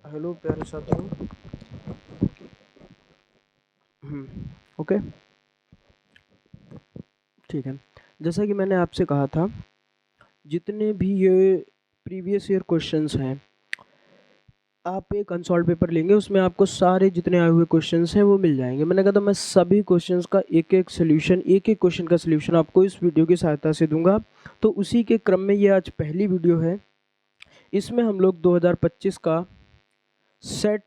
Hello प्यारे साथियों। Okay, ठीक है। जैसा कि मैंने आपसे कहा था, जितने भी ये प्रीवियस ईयर क्वेश्चंस हैं, आप एक अनसॉल्व पेपर लेंगे, उसमें आपको सारे जितने आए हुए क्वेश्चंस हैं वो मिल जाएंगे। मैंने कहा था मैं सभी क्वेश्चंस का एक एक क्वेश्चन का सोल्यूशन आपको इस वीडियो की सहायता से दूंगा। तो उसी के क्रम में ये आज पहली वीडियो है। इसमें हम लोग 2025 का सेट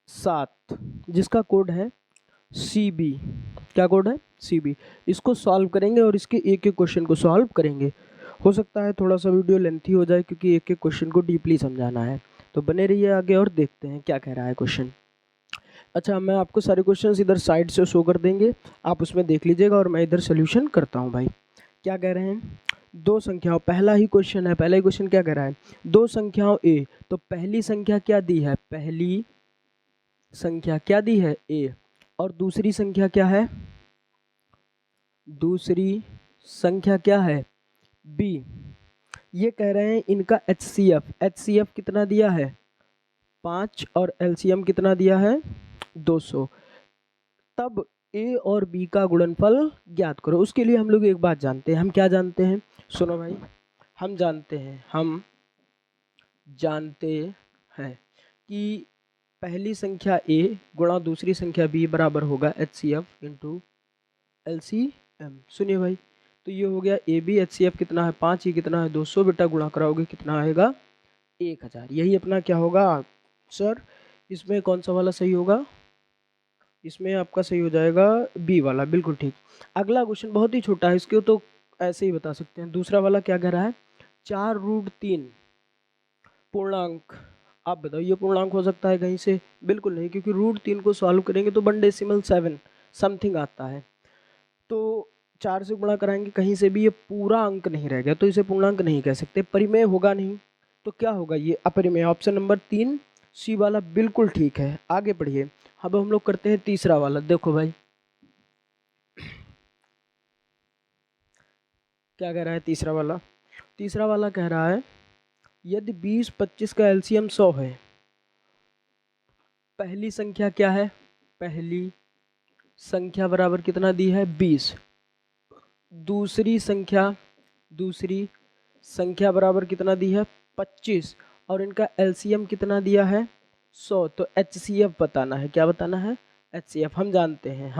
7 जिसका कोड है CB, क्या कोड है CB, इसको सॉल्व करेंगे और इसके एक एक क्वेश्चन को सॉल्व करेंगे। हो सकता है थोड़ा सा वीडियो लेंथी हो जाए क्योंकि एक एक क्वेश्चन को डीपली समझाना है। तो बने रहिए आगे और देखते हैं क्या कह रहा है क्वेश्चन। अच्छा, मैं आपको सारे क्वेश्चंस इधर साइड से शो कर देंगे, आप उसमें देख लीजिएगा और मैं इधर सोल्यूशन करता हूँ। भाई क्या कह रहे हैं, दो संख्याओं, पहला ही क्वेश्चन है। पहला ही क्वेश्चन क्या कह रहा है, दो संख्याओं A, तो पहली संख्या क्या दी है, पहली संख्या क्या दी है A, और दूसरी संख्या क्या है, दूसरी संख्या क्या है B। ये कह रहे हैं इनका HCF कितना दिया है 5 और LCM कितना दिया है 200। तब A और B का गुणनफल ज्ञात करो। उसके लिए हम लोग एक बात जानते हैं। हम क्या जानते हैं, सुनो भाई, हम जानते हैं कि पहली संख्या A गुणा दूसरी संख्या B बराबर होगा HCF इंटू LCM। सुनिए भाई, तो ये हो गया AB, HCF कितना है 5, ये कितना है 200, बेटा गुणा कराओगे कितना आएगा 1000। यही अपना क्या होगा सर, इसमें कौन सा वाला सही होगा, इसमें आपका सही हो जाएगा B वाला, बिल्कुल ठीक। अगला क्वेश्चन बहुत ही छोटा है, इसको तो ऐसे ही बता सकते हैं। दूसरा वाला क्या कह रहा है, 4√3 पूर्णांक। आप बताओ ये पूर्णांक हो सकता है कहीं से, बिल्कुल नहीं, क्योंकि √3 को सॉल्व करेंगे तो 1.7 समथिंग आता है। तो 4 से गुणा कराएंगे कहीं से भी, ये पूरा अंक नहीं रह गया तो इसे पूर्णांक नहीं कह सकते, परिमेय होगा नहीं, तो क्या होगा ये अपरिमेय। ऑप्शन नंबर 3 C वाला बिल्कुल ठीक है। आगे पढ़िए, अब हम लोग करते हैं तीसरा वाला। देखो भाई क्या कह रहा है तीसरा वाला कह रहा है यदि 20-25 का LCM 100 है, पहली संख्या क्या है, पहली संख्या बराबर कितना दी है 20, दूसरी संख्या बराबर कितना दी है 25, और इनका LCM कितना दिया है 100। तो HCF बताना है। क्या बताना है, HCF। हम जानते हैं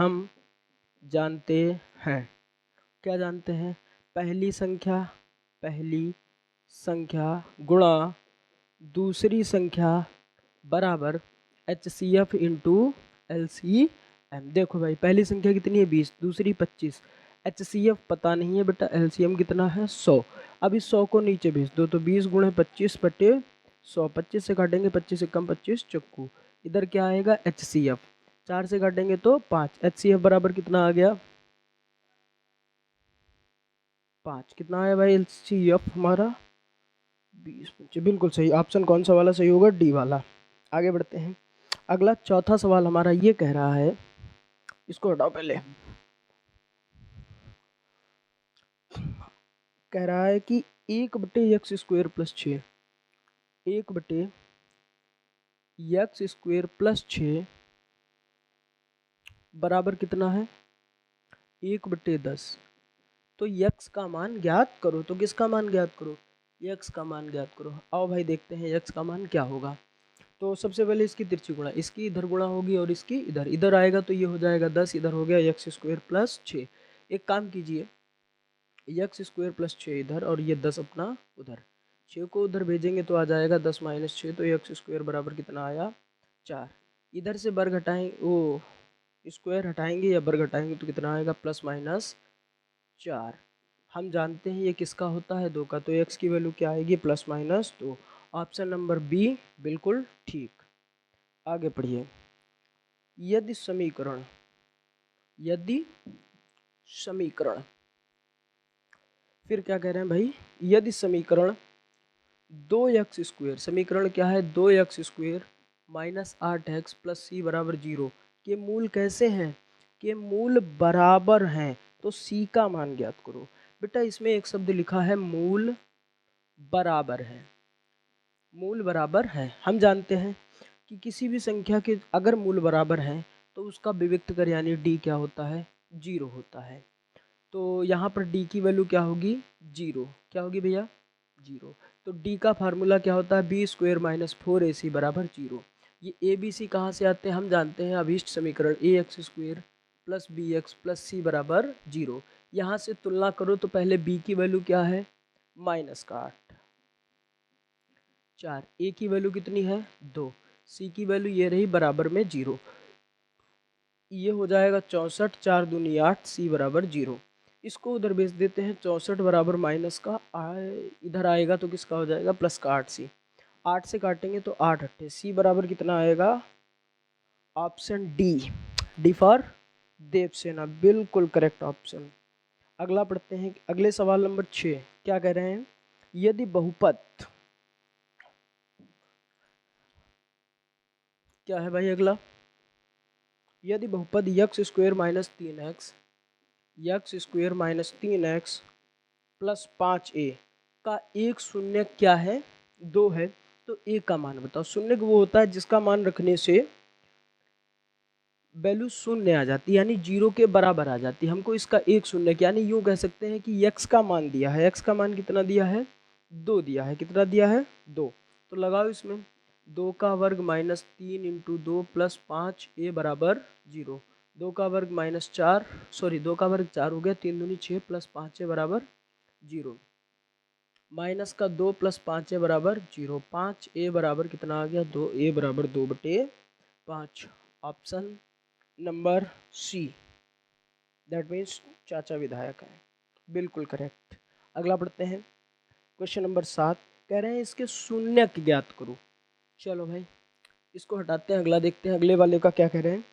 क्या जानते हैं, पहली संख्या गुणा दूसरी संख्या बराबर HCF इंटू LCM। देखो भाई पहली संख्या कितनी है 20, दूसरी 25, HCF पता नहीं है बेटा, LCM कितना है 100। अब इस 100 को नीचे भेज दो, तो 20 गुणे 25 बटे 100, 25 से काटेंगे 25 से कम 25 चक्कू, इधर क्या आएगा HCF, 4 से काटेंगे तो 5, HCF बराबर कितना आ गया 5। कितना आया भाई LCF हमारा 20। बिल्कुल सही, ऑप्शन कौन सा वाला सही होगा, D वाला। आगे बढ़ते हैं। अगला चौथा सवाल हमारा ये कह रहा है, इसको हटाओ पहले, कह रहा है कि 1/x² प्लस 6, 1/x² प्लस 6 बराबर कितना है 1/10। तो x का मान ज्ञात करो। तो किसका मान ज्ञात करो, x का मान ज्ञात करो। आओ भाई देखते हैं x का मान क्या होगा। तो सबसे पहले इसकी तिरछी गुणा, इसकी इधर गुणा होगी और इसकी इधर, इधर आएगा तो ये हो जाएगा 10, इधर हो गया x² प्लस 6। एक काम कीजिए, x² प्लस 6 इधर और ये 10 अपना उधर, 6 को उधर भेजेंगे तो आ जाएगा 10 माइनस 6, तो x² बराबर कितना आया 4। इधर से वर्ग हटाएंगे, वो स्क्वायर हटाएंगे या वर्ग हटाएंगे तो कितना आएगा +/4। हम जानते हैं ये किसका होता है 2 का, तो x की वैल्यू क्या आएगी +/2। ऑप्शन नंबर B बिल्कुल ठीक। आगे पढ़िए, यदि समीकरण, फिर क्या कह रहे हैं भाई, यदि समीकरण 2x², समीकरण क्या है 2x² minus 8x plus c बराबर 0 के मूल कैसे हैं, के मूल बराबर हैं, तो c का मान ज्ञात करो। बेटा इसमें एक शब्द लिखा है मूल बराबर है, हम जानते हैं कि किसी भी संख्या के अगर मूल बराबर हैं तो उसका विविक्त कर यानी डी क्या होता है, 0 होता है। तो यहाँ पर डी की वैल्यू क्या होगी, 0। क्या होगी भैया, 0। तो डी का फार्मूला क्या होता है, बी स्क्वायर माइनस 4ac बराबर 0। ये ए बी सी कहाँ से आते हैं, हम जानते हैं अभीष्ट समीकरण A X square plus B X plus C बराबर 0। यहाँ से तुलना करो तो पहले बी की वैल्यू क्या है, माइनस का 8, 4, ए की वैल्यू कितनी है 2, सी की वैल्यू ये रही बराबर में 0। ये हो जाएगा 64, 4 दूनी 8, सी बराबर 0। इसको उधर भेज देते हैं, 64 बराबर माइनस का इधर आएगा तो किसका हो जाएगा, प्लस का 8 सी। 8 से काटेंगे तो 8 अट्ठे, सी बराबर कितना आएगा, option D, D for Devsena, बिल्कुल करेक्ट ऑप्शन। अगला पढ़ते हैं, अगले सवाल नंबर 6 क्या कह रहे हैं, यदि बहुपद, क्या है भाई अगला, यदि बहुपद x square minus 3x, x square minus 3x plus 5a का एक शून्य क्या है, 2 है, तो a का मान बताओ। शून्य वो होता है जिसका मान रखने से वैल्यू शून्य आ जाती है, यानी 0 के बराबर आ जाती है। हमको इसका एक शून्य यानी यूँ कह सकते हैं कि x का मान दिया है, x का मान कितना दिया है, 2 दिया है, कितना दिया है 2। तो लगाओ इसमें 2 का वर्ग माइनस 3 इंटू 2 प्लस 5a बराबर 0। 2 का वर्ग माइनस 4, सॉरी 2 का वर्ग 4 हो गया, 3 दूनी 6 प्लस 5a बराबर 0। माइनस का 2 प्लस 5a बराबर 0। 5a बराबर कितना आ गया, 2a बराबर 2/5। Option number C, that means चाचा विधायक है, बिल्कुल करेक्ट। अगला पढ़ते हैं, क्वेश्चन नंबर 7 कह रहे हैं इसके शून्यक ज्ञात करो। चलो भाई इसको हटाते हैं, अगला देखते हैं। अगले वाले का क्या कह रहे हैं,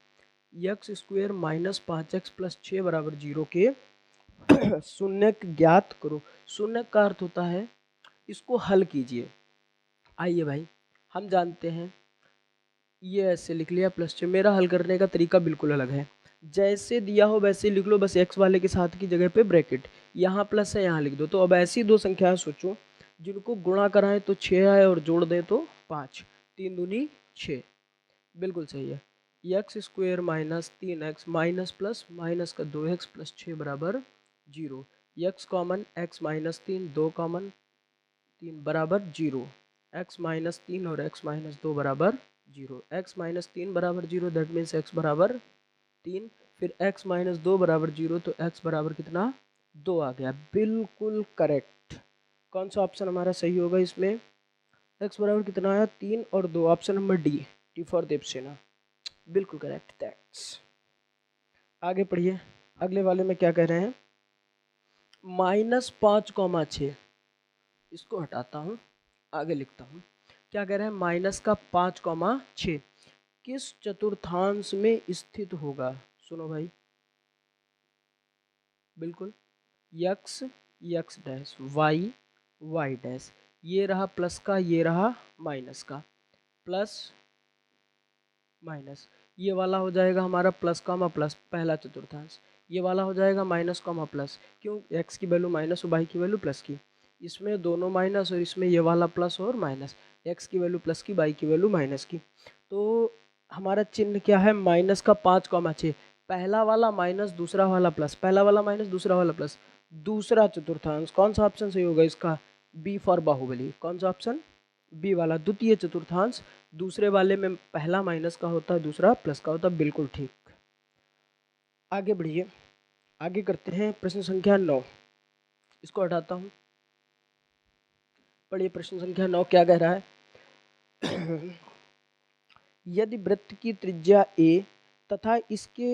x square minus 5x plus 6 बराबर 0 के शून्यक ज्ञात करो। शून्यक का अर्थ होता है इसको हल कीजिए। आइए भाई हम जानते हैं, ये ऐसे लिख लिया प्लस 6, मेरा हल करने का तरीका बिल्कुल अलग है। जैसे दिया हो वैसे लिख लो, बस x वाले के साथ की जगह पे ब्रैकेट, यहाँ प्लस है यहाँ लिख दो। तो अब ऐसी दो संख्याएं सोचो जिनको गुणा कराएं तो 6 आए और जोड़ दें तो 5, 3 दूनी 6, बिल्कुल सही है। X square minus 3x minus plus minus का 2x प्लस 6 बराबर 0। X common, x minus 3, 2 common, 3 बराबर 0। x माइनस 3 और x माइनस 2 बराबर 0। x माइनस 3 बराबर 0, दैट मीन्स x बराबर 3। फिर x माइनस 2 बराबर 0, तो x बराबर कितना, 2 आ गया, बिल्कुल करेक्ट। कौन सा ऑप्शन हमारा सही होगा इसमें, x बराबर कितना आया, 3 और 2, option number D, D for Devsena, बिल्कुल करेक्ट। दैट्स, आगे पढ़िए। अगले वाले में क्या कह रहे हैं, -5,6, इसको हटाता हूँ, आगे लिखता हूँ। क्या कह रहे हैं, माइनस का 5,6 किस चतुर्थांश में स्थित होगा। सुनो भाई, बिल्कुल, X, X dash, Y, Y dash, ये रहा प्लस का, ये रहा माइनस का, प्लस माइनस, ये वाला हो जाएगा हमारा प्लस कॉमा प्लस, पहला चतुर्थांश। ये वाला हो जाएगा माइनस कॉमा प्लस, क्यों, एक्स की वैल्यू माइनस और वाई की वैल्यू प्लस की, इसमें दोनों माइनस और इसमें ये वाला प्लस और माइनस, एक्स की वैल्यू प्लस की, वाई की वैल्यू माइनस की। तो हमारा चिन्ह क्या है, माइनस का 5,6, पहला वाला माइनस दूसरा वाला प्लस, पहला वाला माइनस दूसरा वाला प्लस, दूसरा चतुर्थांश। कौन सा ऑप्शन सही होगा इसका, बी फॉर बाहुबली, कौन सा ऑप्शन, बी वाला, द्वितीय चतुर्थांश। दूसरे वाले में पहला माइनस का होता है, दूसरा प्लस का होता है, बिल्कुल ठीक। आगे बढ़िए, आगे करते हैं प्रश्न संख्या 9, इसको हटाता हूँ, पढ़िए प्रश्न संख्या 9 क्या कह रहा है यदि वृत्त की त्रिज्या a तथा इसके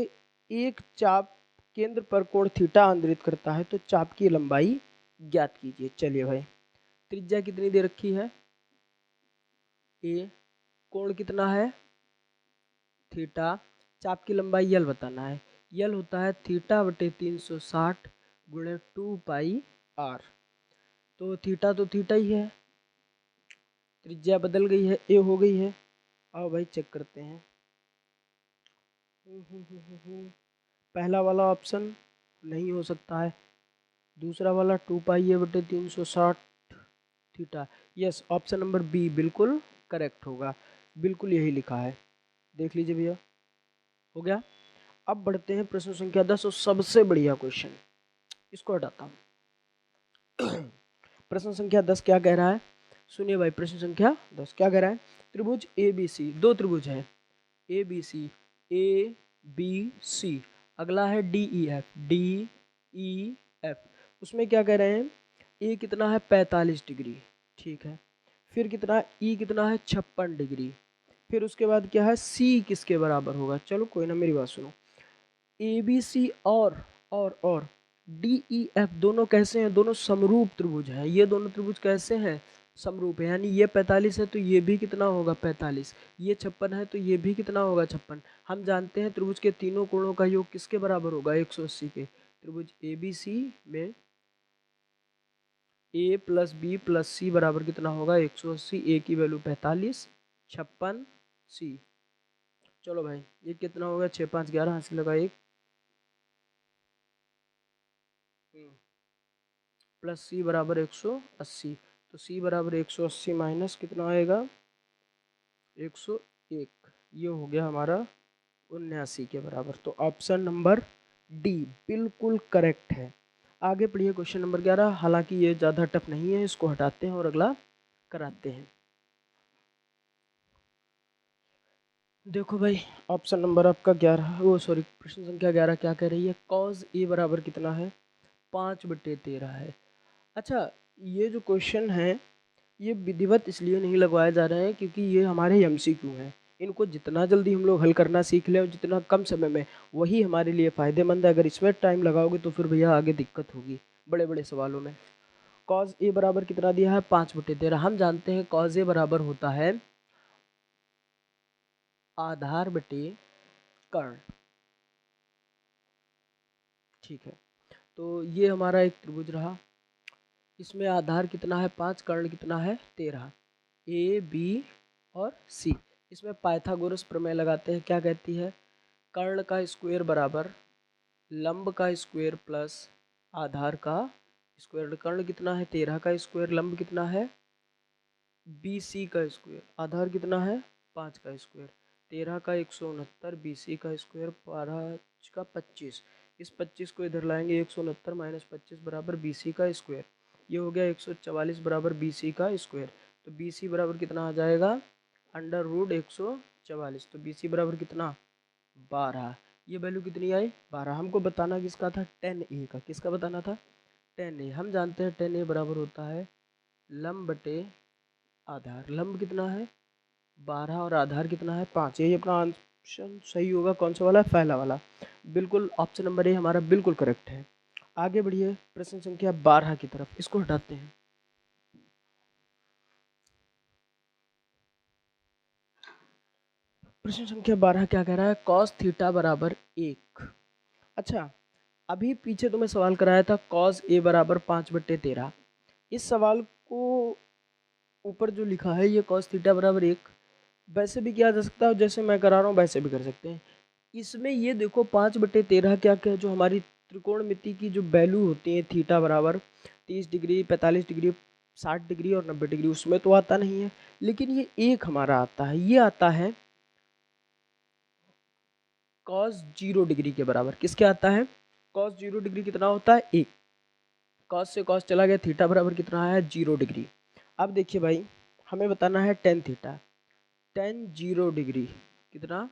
एक चाप केंद्र पर कोण थीटा आंदोलित करता है तो चाप की लंबाई ज्ञात कीजिए। चलिए भाई, त्रिज्या कितनी दे रखी है, a, कोण कितना है थीटा, चाप की लंबाई यल बताना है। यल होता है थीटा बटे 360 गुणे 2πr। तो थीटा ही है, त्रिज्या बदल गई है, ए हो गई है। आओ भाई चेक करते हैं। पहला वाला ऑप्शन नहीं हो सकता है, दूसरा वाला 2π बटे 360 theta, yes, option number B बिल्कुल करेक्ट होगा। बिल्कुल यही लिखा है, देख लीजिए भैया, हो गया। अब बढ़ते हैं प्रश्न संख्या 10 और सबसे बढ़िया क्वेश्चन, इसको हटाता हूँ। प्रश्न संख्या 10 क्या कह रहा है, सुनिए भाई, प्रश्न संख्या 10 क्या कह रहा है, त्रिभुज ए बी सी, दो त्रिभुज है A B C, A B C, अगला है D E F, D E F, उसमें क्या कह रहे हैं, ए कितना है 45 डिग्री, ठीक है, फिर कितना है ई कितना है 56 डिग्री, फिर उसके बाद क्या है सी किसके बराबर होगा, चलो कोई ना, मेरी बात सुनो, ए बी सी और डी ई एफ दोनों कैसे हैं, दोनों समरूप त्रिभुज हैं, ये दोनों त्रिभुज कैसे हैं, समरूप है, यानी ये 45 है तो ये भी कितना होगा 45, ये 56 है तो ये भी कितना होगा 56। हम जानते हैं त्रिभुज के तीनों कोणों का योग किसके बराबर होगा 180 के, त्रिभुज ए बी सी में ए प्लस बी प्लस सी बराबर कितना होगा 180, ए की वैल्यू 45, 56 सी, चलो भाई ये कितना होगा 6 5 11 हाथ से लगा एक, प्लस सी बराबर 180, तो सी बराबर 180 माइनस कितना आएगा 101, ये हो गया हमारा 79 के बराबर, तो ऑप्शन नंबर डी बिल्कुल करेक्ट है। आगे पढ़िए क्वेश्चन नंबर 11, हालांकि ये ज़्यादा टफ नहीं है, इसको हटाते हैं और अगला कराते हैं। देखो भाई, ऑप्शन नंबर आपका 11, वो सॉरी प्रश्न संख्या 11 क्या कह रही है, कॉज ए बराबर कितना है 5/13 है। अच्छा, ये जो क्वेश्चन है ये विधिवत इसलिए नहीं लगवाए जा रहे हैं क्योंकि ये हमारे एमसीक्यू हैं, इनको जितना जल्दी हम लोग हल करना सीख लें और जितना कम समय में, वही हमारे लिए फ़ायदेमंद है। अगर इसमें टाइम लगाओगे तो फिर भैया आगे दिक्कत होगी बड़े बड़े सवालों में। कॉज ए बराबर कितना दिया है 5/13, हम जानते हैं कॉज ए बराबर होता है आधार बटे कर्ण, ठीक है, तो ये हमारा एक त्रिभुज रहा, इसमें आधार कितना है 5, कर्ण कितना है 13, ए बी और सी, इसमें पाइथागोरस प्रमेय लगाते हैं, क्या कहती है, कर्ण का स्क्वायर बराबर लंब का स्क्वायर प्लस आधार का स्क्वायर, कर्ण कितना है 13 का स्क्वायर, लंब कितना है बी सी का स्क्वायर, आधार कितना है 5 का स्क्वायर, 13 का 169, बी सी का स्क्वायर 5 का 25, इस 25 को इधर लाएंगे 169 माइनस 25 बराबर बी सी का स्क्वायर, ये हो गया 144 बराबर बी सी का स्क्वायर, तो बी सी बराबर कितना आ जाएगा √144, तो बी सी बराबर कितना 12, ये वैल्यू कितनी आई 12, हमको बताना किसका था tan ए का, किसका बताना था tan ए, हम जानते हैं tan ए बराबर होता है लंब बटे आधार, लंब कितना है 12 और आधार कितना है 5, यही अपना ऑप्शन सही होगा, कौन सा वाला पहला वाला, बिल्कुल ऑप्शन नंबर ए हमारा बिल्कुल करेक्ट है। आगे बढ़िए प्रश्न संख्या 12 की तरफ, इसको हटाते हैं। प्रश्न संख्या 12 क्या कह रहा है, कॉस थीटा बराबर 1। अच्छा, अभी पीछे तुम्हें सवाल कराया था कॉस ए बराबर 5/13, इस सवाल को ऊपर जो लिखा है ये कॉस थीटा बराबर 1 वैसे भी किया जा सकता है, जैसे मैं करा रहा हूँ वैसे भी कर सकते हैं। इसमें ये देखो 5/13 क्या क्या, जो हमारी त्रिकोणमिति की जो वैल्यू होती है थीटा बराबर 30 डिग्री 45 डिग्री 60 डिग्री और 90 डिग्री, उसमें तो आता नहीं है, लेकिन ये एक हमारा आता है, ये आता है कॉस 0 डिग्री के बराबर, किसके आता है कॉस 0 डिग्री कितना होता है 1, कॉस से कॉस चला गया, थीटा बराबर कितना है 0 डिग्री। अब देखिए भाई, हमें बताना है टेन थीटा, टेन 0 डिग्री कितना,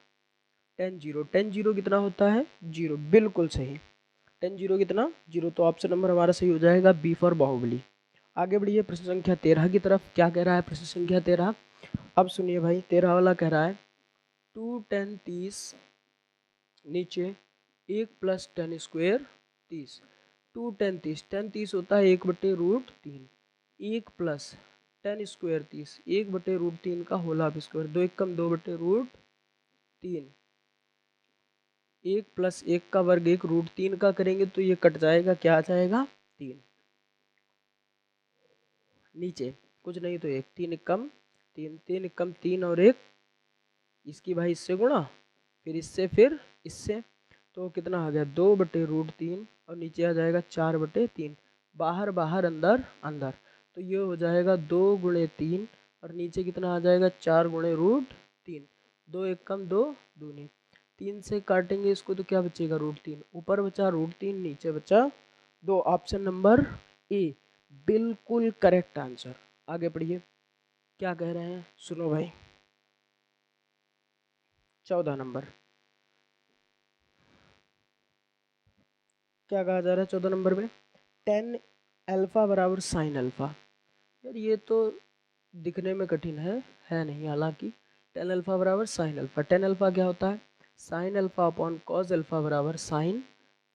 टेन जीरो कितना होता है 0, बिल्कुल सही, टेन जीरो कितना 0, तो ऑप्शन नंबर हमारा सही हो जाएगा बी फॉर बाहुबली। आगे बढ़िए प्रश्न संख्या 13 की तरफ, क्या कह रहा है प्रश्न संख्या 13, अब सुनिए भाई 13 वाला कह रहा है 2 10 30 नीचे 1 प्लस 10 स्क्वायर 30, 2 10 30, 10 30 होता है 1/√3, 1 प्लस 10 स्क्वायर 30, 1/√3 का होल हाफ स्क्वायर, 2 1 कम 2/√3, 1 प्लस 1 का वर्ग 1√3 का करेंगे तो ये कट जाएगा, क्या आ जाएगा 3, नीचे कुछ नहीं तो 1, 3 कम 3, 3 कम 3 और 1, इसकी भाई इससे गुणा, फिर इससे फिर इससे, तो कितना आ गया 2/√3 और नीचे आ जाएगा 4/3, बाहर बाहर अंदर अंदर, तो ये हो जाएगा 2 × 3 और नीचे कितना आ जाएगा 4 × √3, 3, 2 एक कम 2 दूनी, 3 से काटेंगे इसको तो क्या बचेगा √3, ऊपर बचा √3 नीचे बचा 2। ऑप्शन नंबर ए बिल्कुल करेक्ट आंसर। आगे पढ़िए क्या कह रहे हैं, सुनो भाई। 14 नंबर क्या कहा जा रहा है 14 नंबर में, टेन अल्फा बराबर साइन अल्फा। यार ये तो दिखने में कठिन है नहीं, हालांकि टेन अल्फा बराबर साइन अल्फा, टेन अल्फा क्या होता है, sine alpha upon cos alpha बराबर साइन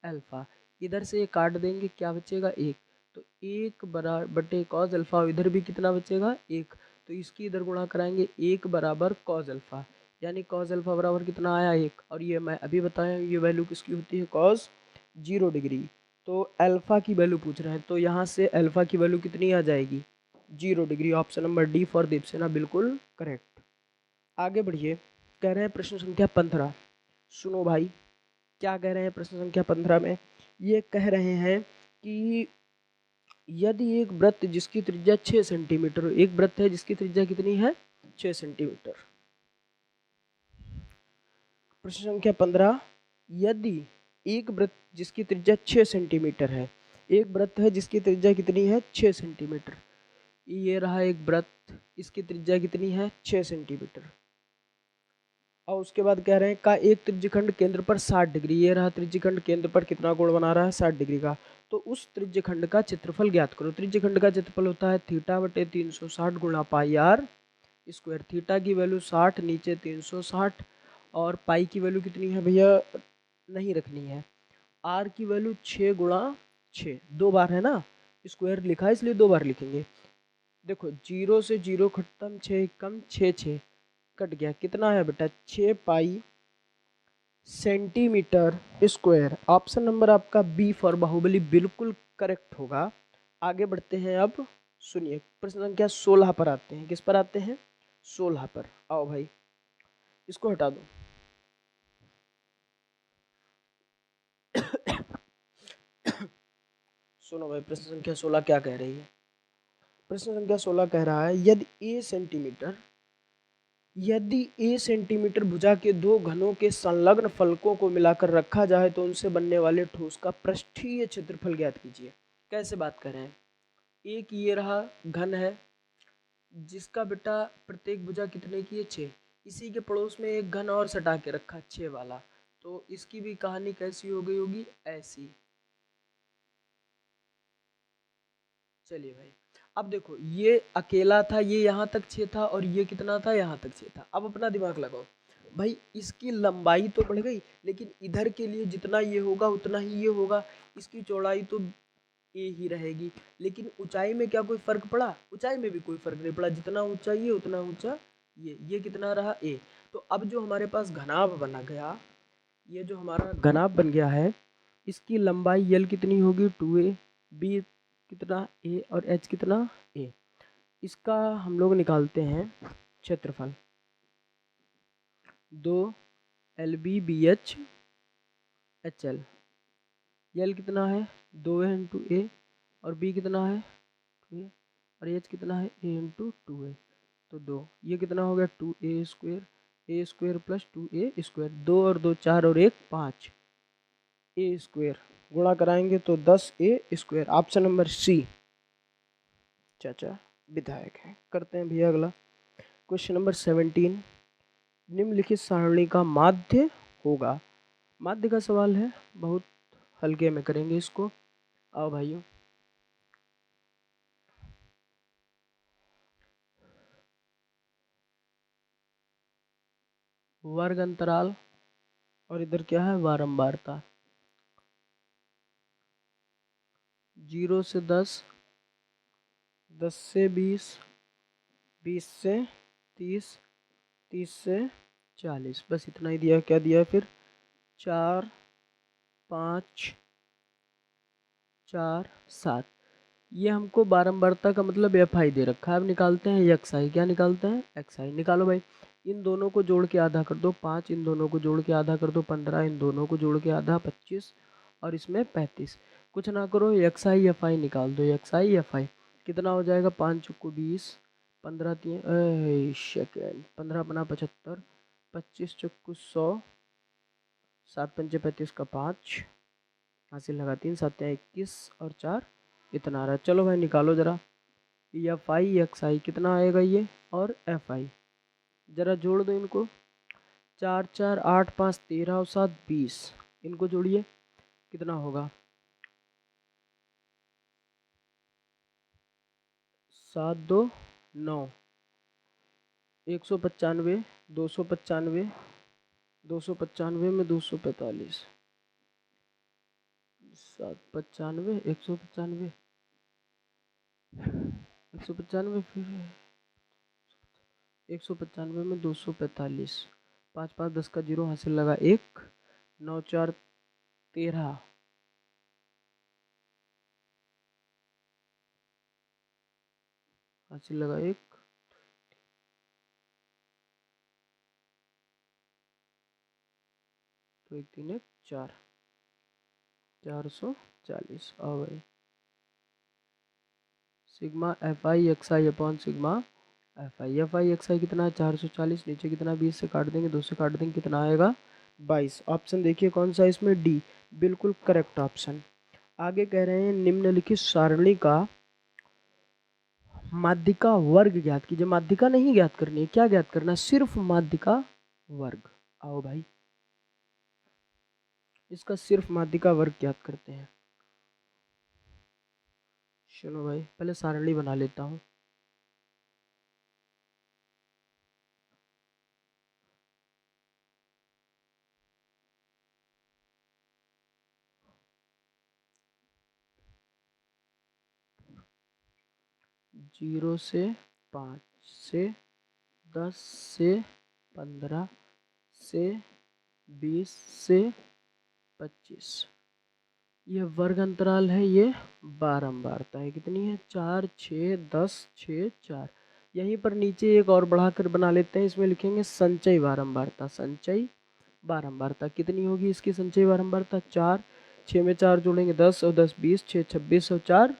अल्फा। इधर से ये काट देंगे क्या बचेगा 1, तो 1 बराबर बटे कॉस अल्फा, और इधर भी कितना बचेगा 1, तो इसकी इधर गुणा कराएंगे 1 बराबर कॉस अल्फा, यानी कॉस अल्फा बराबर कितना आया 1, और ये मैं अभी बताया ये वैल्यू किसकी होती है कॉस 0 डिग्री। तो अल्फा की वैल्यू पूछ रहे हैं, तो यहाँ से अल्फा की वैल्यू कितनी आ जाएगी 0 डिग्री। Option number D for Deepsena बिल्कुल करेक्ट। आगे बढ़िए, कह रहे हैं प्रश्न संख्या 15। सुनो भाई क्या कह रहे हैं प्रश्न संख्या 15 में, ये कह रहे हैं कि यदि एक वृत्त जिसकी त्रिज्या 6 सेंटीमीटर, एक वृत्त है जिसकी त्रिज्या कितनी है 6 सेंटीमीटर। प्रश्न संख्या 15, यदि एक वृत्त जिसकी त्रिज्या 6 सेंटीमीटर है, एक वृत्त है जिसकी त्रिज्या कितनी है 6 सेंटीमीटर, ये रहा एक वृत्त, इसकी त्रिज्या कितनी है 6 सेंटीमीटर, और उसके बाद कह रहे हैं का एक त्रिज्यखंड केंद्र पर 60 डिग्री, ये रहा त्रिज्यखंड केंद्र पर कितना कोण बना रहा है 60 डिग्री का, तो उस त्रिज्यखंड का क्षेत्रफल ज्ञात करो। त्रिज्यखंड का क्षेत्रफल होता है थीटा बटे 360 गुणा पाई आर स्क्वायर, थीटा की वैल्यू 60 नीचे 360, और पाई की वैल्यू कितनी है भैया नहीं रखनी है, आर की वैल्यू 6 गुणा 6, 2 बार है ना, स्क्वायर लिखा है इसलिए 2 बार लिखेंगे। देखो 0 से 0 खत्म, 6 कम 6 6 कट गया, कितना है बेटा 6 पाई सेंटीमीटर स्क्वायर। ऑप्शन नंबर आपका बी फॉर बाहुबली बिल्कुल करेक्ट होगा। आगे बढ़ते हैं, अब सुनिए प्रश्न संख्या 16 पर आते हैं। किस पर आते हैं 16 पर, आओ भाई इसको हटा दो। सुनो भाई प्रश्न संख्या 16 क्या कह रही है, प्रश्न संख्या 16 कह रहा है यदि ए सेंटीमीटर भुजा के दो घनों के संलग्न फलकों को मिलाकर रखा जाए तो उनसे बनने वाले ठोस का पृष्ठीय क्षेत्रफल ज्ञात कीजिए। कैसे बात कर रहे हैं, एक ये रहा घन है जिसका बेटा प्रत्येक भुजा कितने की है 6, इसी के पड़ोस में एक घन और सटा के रखा 6 वाला, तो इसकी भी कहानी कैसी हो गई होगी ऐसी। चलिए भाई अब देखो ये अकेला था, ये यहाँ तक 6 था, और ये कितना था यहाँ तक 6 था। अब अपना दिमाग लगाओ भाई, इसकी लंबाई तो बढ़ गई, लेकिन इधर के लिए जितना ये होगा उतना ही ये होगा, इसकी चौड़ाई तो ए ही रहेगी, लेकिन ऊंचाई में क्या कोई फर्क पड़ा, ऊंचाई में भी कोई फर्क नहीं पड़ा, जितना ऊंचा ये उतना ऊंचा ये कितना रहा ए। तो अब जो हमारे पास घनाभ बना गया, ये जो हमारा घनाभ बन गया है, इसकी लंबाई यल कितनी होगी 2a, बी कितना ए, और एच कितना ए। इसका हम लोग निकालते हैं क्षेत्रफल, 2 L B B H H L, L कितना है 2a इंटू ए, और बी कितना है 2a, और एच कितना है ए इंटू 2a, तो 2, ये कितना हो गया 2a² ए स्क्वायर प्लस 2a स्क्वायर, 2 और 2 4 और 1 5 ए स्क्वायर, गुणा कराएंगे तो 10a²। ऑप्शन नंबर सी चाचा विधायक है। करते हैं भैया अगला क्वेश्चन नंबर 17, निम्नलिखित सारणी का माध्य होगा। माध्य का सवाल है, बहुत हल्के में करेंगे इसको। आओ भाइयों वर्ग अंतराल, और इधर क्या है बारंबारता, 0 से 10, 10 से 20, 20 से 30, 30 से 40, बस इतना ही दिया। क्या दिया फिर 4 5 4 7, ये हमको बारंबारता का मतलब एफ आई दे रखा है। अब निकालते हैं एक्स आई, क्या निकालते हैं एक्स आई, निकालो भाई। इन दोनों को जोड़ के आधा कर दो 5, इन दोनों को जोड़ के आधा कर दो 15, इन दोनों को जोड़ के आधा 25, और इसमें 35। कुछ ना करो एक्स आई एफ आई निकाल दो, एक्स आई एफ आई कितना हो जाएगा 5 चौको 20, 15 3 सेकेंड, 15 बना 75, 25 चक्कू 100, 7 पंचे 35 का 5, हासिल लगा 3, 7 21 और 4 इतना आ रहा है। चलो भाई निकालो ज़रा, एफ आई एक्स आई कितना आएगा ये, और एफ आई ज़रा जोड़ दो इनको। 4 4 8 5 13 और 7 20, इनको जोड़िए कितना होगा, 7 2 9, 195, 295, 295 में 245, 795, 195, 195 फिर 195 में 245, 5 5 10 का 0 हासिल लगा 1, 9 4 13, हासिल लगा 1, तो 1 3 1 4, 440। आओ भाई, sigma F I X I upon sigma F I X I कितना है 440, नीचे कितना 20 से काट देंगे, 2 से काट देंगे, कितना आएगा 22। ऑप्शन देखिए कौन सा इसमें, डी बिल्कुल करेक्ट ऑप्शन। आगे कह रहे हैं निम्नलिखित सारणी का माध्यिका वर्ग ज्ञात कीजिए। माध्यिका नहीं ज्ञात करनी है, क्या ज्ञात करना है, सिर्फ माध्यिका वर्ग। आओ भाई इसका सिर्फ माध्यिका वर्ग ज्ञात करते हैं। चलो भाई पहले सारणी बना लेता हूँ। जीरो से 5 से 10 से 15 से 20 से 25, ये वर्ग अंतराल है, ये बारंबारता है कितनी है 4 6 10 6 4। यहीं पर नीचे एक और बढ़ाकर बना लेते हैं, इसमें लिखेंगे संचयी बारंबारता। संचयी बारंबारता कितनी होगी इसकी संचयी बारंबारता, 4, 6 में 4 जोड़ेंगे 10 और 10 20, 6 26 और 4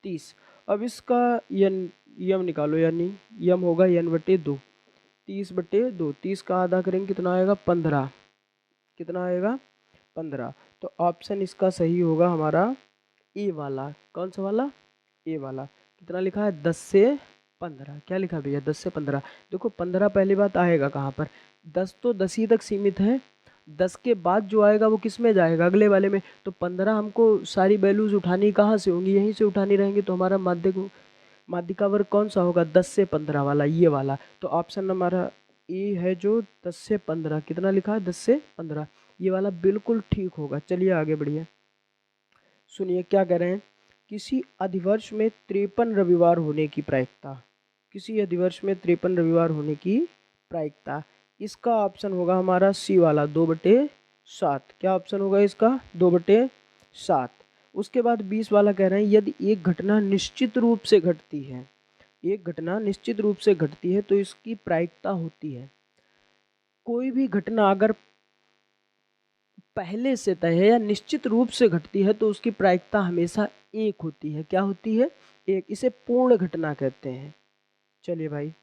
30। अब इसका यम निकालो, यानी यम होगा n/2, 30/2, 30 का आधा करेंगे कितना आएगा 15, कितना आएगा 15। तो ऑप्शन इसका सही होगा हमारा ए वाला। कौन सा वाला, ए वाला। कितना लिखा है 10 से 15, क्या लिखा भैया 10 से 15। देखो 15 पहली बात आएगा कहाँ पर, 10 तो 10 ही तक सीमित है, 10 के बाद जो आएगा वो किस में जाएगा, अगले वाले में। तो 15 हमको सारी वैल्यूज उठानी कहाँ से होंगी, यहीं से उठानी रहेंगी। तो हमारा माध्यिका वर्ग कौन सा होगा 10 से 15 वाला, ये वाला। तो ऑप्शन हमारा ए है जो 10 से 15, कितना लिखा है 10 से 15, ये वाला बिल्कुल ठीक होगा। चलिए आगे बढ़िए, सुनिए क्या कह रहे हैं। किसी अधिवर्ष में 53 रविवार होने की प्रायिकता, किसी अधिवर्ष में 53 रविवार होने की प्रायिकता, इसका ऑप्शन होगा हमारा सी वाला 2/7। क्या ऑप्शन होगा इसका 2/7। उसके बाद 20 वाला कह रहे हैं यदि एक घटना निश्चित रूप से घटती है, एक घटना निश्चित रूप से घटती है तो इसकी प्रायिकता होती है। कोई भी घटना अगर पहले से तय है या निश्चित रूप से घटती है तो उसकी प्रायिकता हमेशा एक होती है। क्या होती है, एक। इसे पूर्ण घटना कहते हैं। चलिए भाई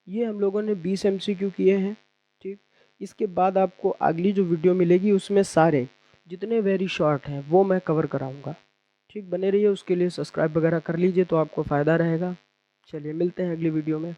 ये हम लोगों ने 20 MCQ किए हैं, ठीक। इसके बाद आपको अगली जो वीडियो मिलेगी उसमें सारे जितने वेरी शॉर्ट हैं वो मैं कवर कराऊंगा, ठीक। बने रहिए, उसके लिए सब्सक्राइब वगैरह कर लीजिए तो आपको फ़ायदा रहेगा। चलिए मिलते हैं अगली वीडियो में।